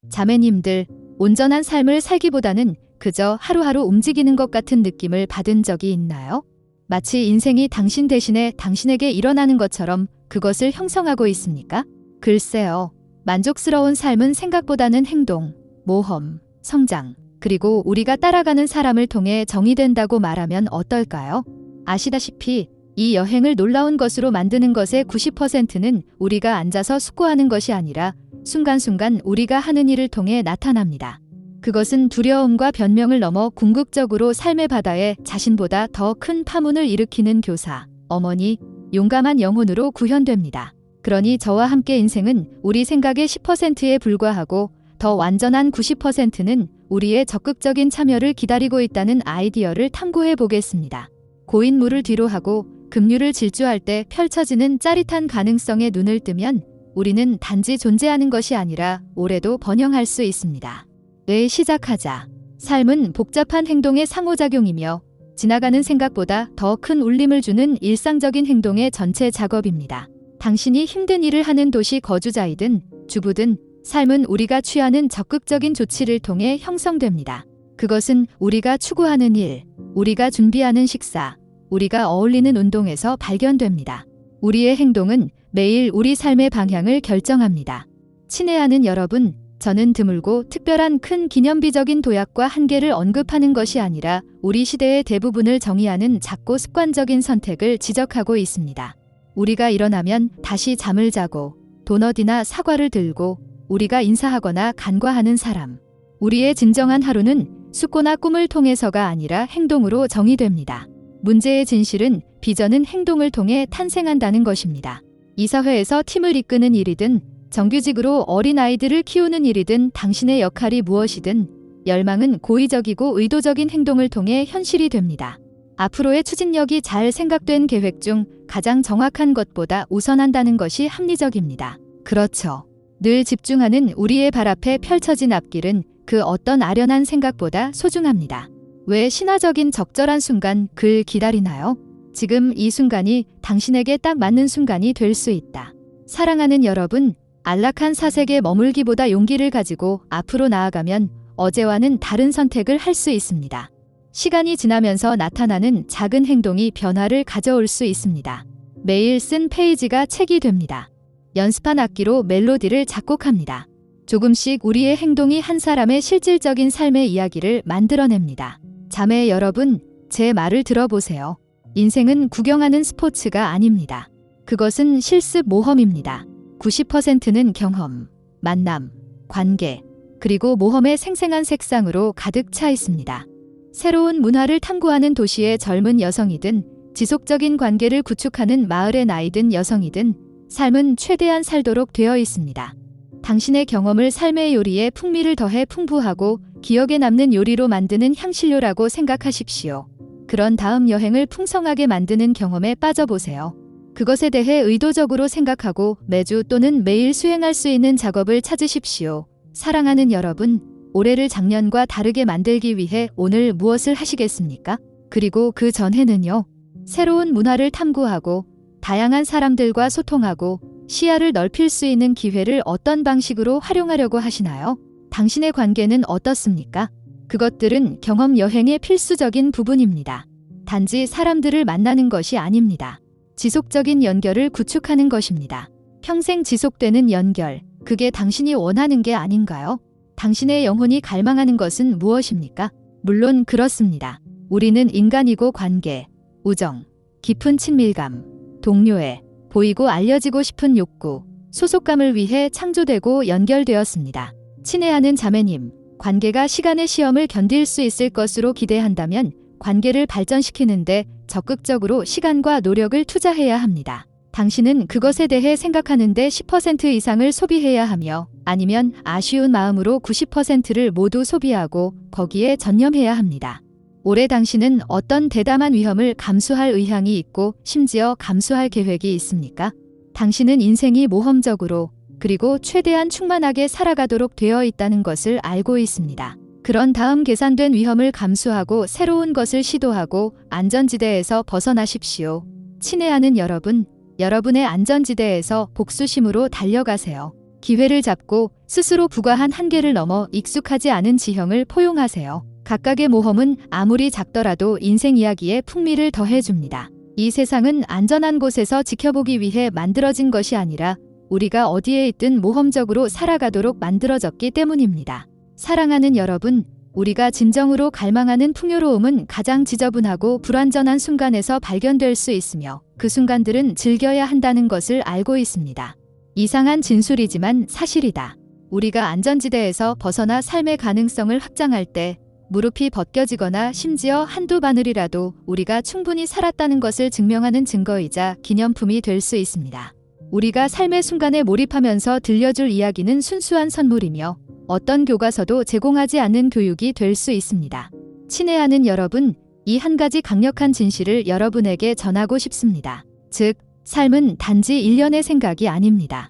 자매님들, 온전한 삶을 살기보다는 그저 하루하루 움직이는 것 같은 느낌을 받은 적이 있나요? 마치 인생이 당신 대신에 당신에게 일어나는 것처럼 그것을 형성하고 있습니까? 글쎄요. 만족스러운 삶은 생각보다는 행동, 모험, 성장, 그리고 우리가 따라가는 사람을 통해 정의된다고 말하면 어떨까요? 아시다시피 이 여행을 놀라운 것으로 만드는 것의 90%는 우리가 앉아서 숙고하는 것이 아니라 순간순간 우리가 하는 일을 통해 나타납니다. 그것은 두려움과 변명을 넘어 궁극적으로 삶의 바다에 자신보다 더 큰 파문을 일으키는 교사, 어머니, 용감한 영혼으로 구현됩니다. 그러니 저와 함께 인생은 우리 생각의 10%에 불과하고 더 완전한 90%는 우리의 적극적인 참여를 기다리고 있다는 아이디어를 탐구해 보겠습니다. 고인물을 뒤로하고 급류를 질주할 때 펼쳐지는 짜릿한 가능성에 눈을 뜨면 우리는 단지 존재하는 것이 아니라 올해도 번영할 수 있습니다. 네, 시작하자. 삶은 복잡한 행동의 상호작용이며 지나가는 생각보다 더 큰 울림을 주는 일상적인 행동의 전체 작업입니다. 당신이 힘든 일을 하는 도시 거주자이든 주부든 삶은 우리가 취하는 적극적인 조치를 통해 형성됩니다. 그것은 우리가 추구하는 일, 우리가 준비하는 식사, 우리가 어울리는 운동에서 발견됩니다. 우리의 행동은 매일 우리 삶의 방향을 결정합니다. 친애하는 여러분, 저는 드물고 특별한 큰 기념비적인 도약과 한계를 언급하는 것이 아니라 우리 시대의 대부분을 정의하는 작고 습관적인 선택을 지적하고 있습니다. 우리가 일어나면 다시 잠을 자고 도넛이나 사과를 들고 우리가 인사하거나 간과하는 사람. 우리의 진정한 하루는 숙고나 꿈을 통해서가 아니라 행동으로 정의됩니다. 문제의 진실은 비전은 행동을 통해 탄생한다는 것입니다. 이사회에서 팀을 이끄는 일이든 정규직으로 어린아이들을 키우는 일이든 당신의 역할이 무엇이든 열망은 고의적이고 의도적인 행동을 통해 현실이 됩니다. 앞으로의 추진력이 잘 생각된 계획 중 가장 정확한 것보다 우선한다는 것이 합리적입니다. 그렇죠. 늘 집중하는 우리의 발 앞에 펼쳐진 앞길은 그 어떤 아련한 생각보다 소중합니다. 왜 신화적인 적절한 순간 글 기다리나요? 지금 이 순간이 당신에게 딱 맞는 순간이 될 수 있다. 사랑하는 여러분, 안락한 사색에 머물기보다 용기를 가지고 앞으로 나아가면 어제와는 다른 선택을 할 수 있습니다. 시간이 지나면서 나타나는 작은 행동이 변화를 가져올 수 있습니다. 매일 쓴 페이지가 책이 됩니다. 연습한 악기로 멜로디를 작곡합니다. 조금씩 우리의 행동이 한 사람의 실질적인 삶의 이야기를 만들어냅니다. 자매 여러분, 제 말을 들어보세요. 인생은 구경하는 스포츠가 아닙니다. 그것은 실습 모험입니다. 90%는 경험, 만남, 관계, 그리고 모험의 생생한 색상으로 가득 차 있습니다. 새로운 문화를 탐구하는 도시의 젊은 여성이든 지속적인 관계를 구축하는 마을의 나이든 여성이든 삶은 최대한 살도록 되어 있습니다. 당신의 경험을 삶의 요리에 풍미를 더해 풍부하고 기억에 남는 요리로 만드는 향신료라고 생각하십시오. 그런 다음 여행을 풍성하게 만드는 경험에 빠져보세요. 그것에 대해 의도적으로 생각하고 매주 또는 매일 수행할 수 있는 작업을 찾으십시오. 사랑하는 여러분, 올해를 작년과 다르게 만들기 위해 오늘 무엇을 하시겠습니까? 그리고 그 전에는요. 새로운 문화를 탐구하고 다양한 사람들과 소통하고 시야를 넓힐 수 있는 기회를 어떤 방식으로 활용하려고 하시나요? 당신의 관계는 어떻습니까? 그것들은 경험 여행의 필수적인 부분입니다. 단지 사람들을 만나는 것이 아닙니다. 지속적인 연결을 구축하는 것입니다. 평생 지속되는 연결, 그게 당신이 원하는 게 아닌가요? 당신의 영혼이 갈망하는 것은 무엇입니까? 물론 그렇습니다. 우리는 인간이고 관계, 우정, 깊은 친밀감, 동료애, 보이고 알려지고 싶은 욕구, 소속감을 위해 창조되고 연결되었습니다. 친애하는 자매님, 관계가 시간의 시험을 견딜 수 있을 것으로 기대한다면 관계를 발전시키는데 적극적으로 시간과 노력을 투자해야 합니다. 당신은 그것에 대해 생각하는데 10% 이상을 소비해야 하며 아니면 아쉬운 마음으로 90%를 모두 소비하고 거기에 전념해야 합니다. 올해 당신은 어떤 대담한 위험을 감수할 의향이 있고 심지어 감수할 계획이 있습니까? 당신은 인생이 모험적으로 그리고 최대한 충만하게 살아가도록 되어 있다는 것을 알고 있습니다. 그런 다음 계산된 위험을 감수하고 새로운 것을 시도하고 안전지대에서 벗어나십시오. 친애하는 여러분, 여러분의 안전지대에서 복수심으로 달려가세요. 기회를 잡고 스스로 부과한 한계를 넘어 익숙하지 않은 지형을 포용하세요. 각각의 모험은 아무리 작더라도 인생 이야기에 풍미를 더해줍니다. 이 세상은 안전한 곳에서 지켜보기 위해 만들어진 것이 아니라 우리가 어디에 있든 모험적으로 살아가도록 만들어졌기 때문입니다. 사랑하는 여러분, 우리가 진정으로 갈망하는 풍요로움은 가장 지저분하고 불완전한 순간에서 발견될 수 있으며 그 순간들은 즐겨야 한다는 것을 알고 있습니다. 이상한 진술이지만 사실이다. 우리가 안전지대에서 벗어나 삶의 가능성을 확장할 때 무릎이 벗겨지거나 심지어 한두 바늘이라도 우리가 충분히 살았다는 것을 증명하는 증거이자 기념품이 될 수 있습니다. 우리가 삶의 순간에 몰입하면서 들려줄 이야기는 순수한 선물이며 어떤 교과서도 제공하지 않는 교육이 될 수 있습니다. 친애하는 여러분, 이 한 가지 강력한 진실을 여러분에게 전하고 싶습니다. 즉, 삶은 단지 일련의 생각이 아닙니다.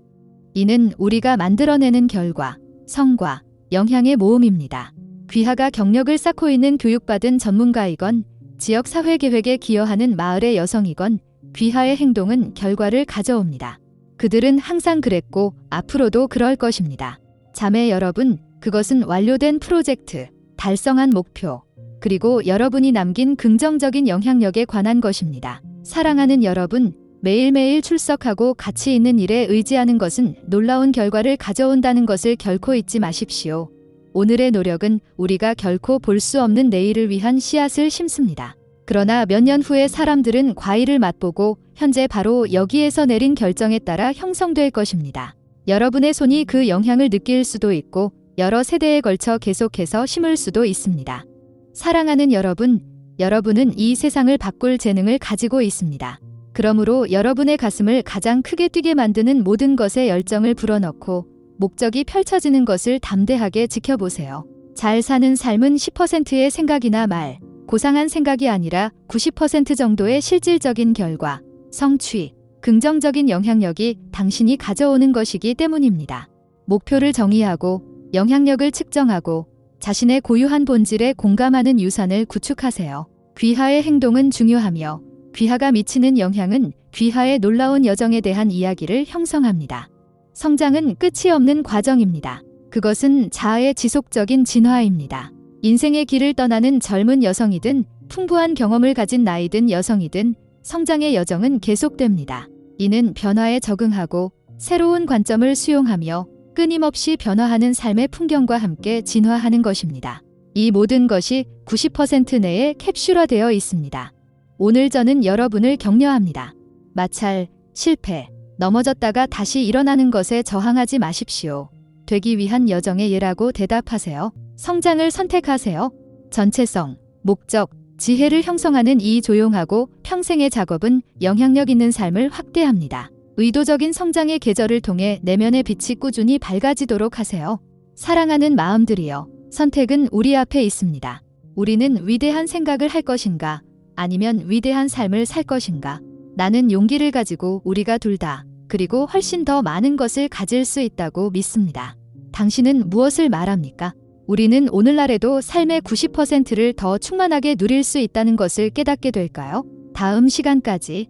이는 우리가 만들어내는 결과, 성과, 영향의 모음입니다. 귀하가 경력을 쌓고 있는 교육받은 전문가이건 지역 사회계획에 기여하는 마을의 여성이건 귀하의 행동은 결과를 가져옵니다. 그들은 항상 그랬고 앞으로도 그럴 것입니다. 자매 여러분, 그것은 완료된 프로젝트, 달성한 목표, 그리고 여러분이 남긴 긍정적인 영향력에 관한 것입니다. 사랑하는 여러분, 매일매일 출석하고 가치 있는 일에 의지하는 것은 놀라운 결과를 가져온다는 것을 결코 잊지 마십시오. 오늘의 노력은 우리가 결코 볼 수 없는 내일을 위한 씨앗을 심습니다. 그러나 몇 년 후에 사람들은 과일을 맛보고 현재 바로 여기에서 내린 결정에 따라 형성될 것입니다. 여러분의 손이 그 영향을 느낄 수도 있고 여러 세대에 걸쳐 계속해서 심을 수도 있습니다. 사랑하는 여러분, 여러분은 이 세상을 바꿀 재능을 가지고 있습니다. 그러므로 여러분의 가슴을 가장 크게 뛰게 만드는 모든 것에 열정을 불어넣고 목적이 펼쳐지는 것을 담대하게 지켜보세요. 잘 사는 삶은 10%의 생각이나 말, 고상한 생각이 아니라 90% 정도의 실질적인 결과, 성취, 긍정적인 영향력이 당신이 가져오는 것이기 때문입니다. 목표를 정의하고 영향력을 측정하고 자신의 고유한 본질에 공감하는 유산을 구축하세요. 귀하의 행동은 중요하며 귀하가 미치는 영향은 귀하의 놀라운 여정에 대한 이야기를 형성합니다. 성장은 끝이 없는 과정입니다. 그것은 자아의 지속적인 진화입니다. 인생의 길을 떠나는 젊은 여성이든 풍부한 경험을 가진 나이든 여성이든 성장의 여정은 계속됩니다. 이는 변화에 적응하고 새로운 관점을 수용하며 끊임없이 변화하는 삶의 풍경과 함께 진화하는 것입니다. 이 모든 것이 90% 내에 캡슐화되어 있습니다. 오늘 저는 여러분을 격려합니다. 마찰, 실패, 넘어졌다가 다시 일어나는 것에 저항하지 마십시오. 되기 위한 여정의 예라고 대답하세요. 성장을 선택하세요. 전체성, 목적, 지혜를 형성하는 이 조용하고 평생의 작업은 영향력 있는 삶을 확대합니다. 의도적인 성장의 계절을 통해 내면의 빛이 꾸준히 밝아지도록 하세요. 사랑하는 마음들이여, 선택은 우리 앞에 있습니다. 우리는 위대한 생각을 할 것인가, 아니면 위대한 삶을 살 것인가? 나는 용기를 가지고 우리가 둘 다, 그리고 훨씬 더 많은 것을 가질 수 있다고 믿습니다. 당신은 무엇을 말합니까? 우리는 오늘날에도 삶의 90%를 더 충만하게 누릴 수 있다는 것을 깨닫게 될까요? 다음 시간까지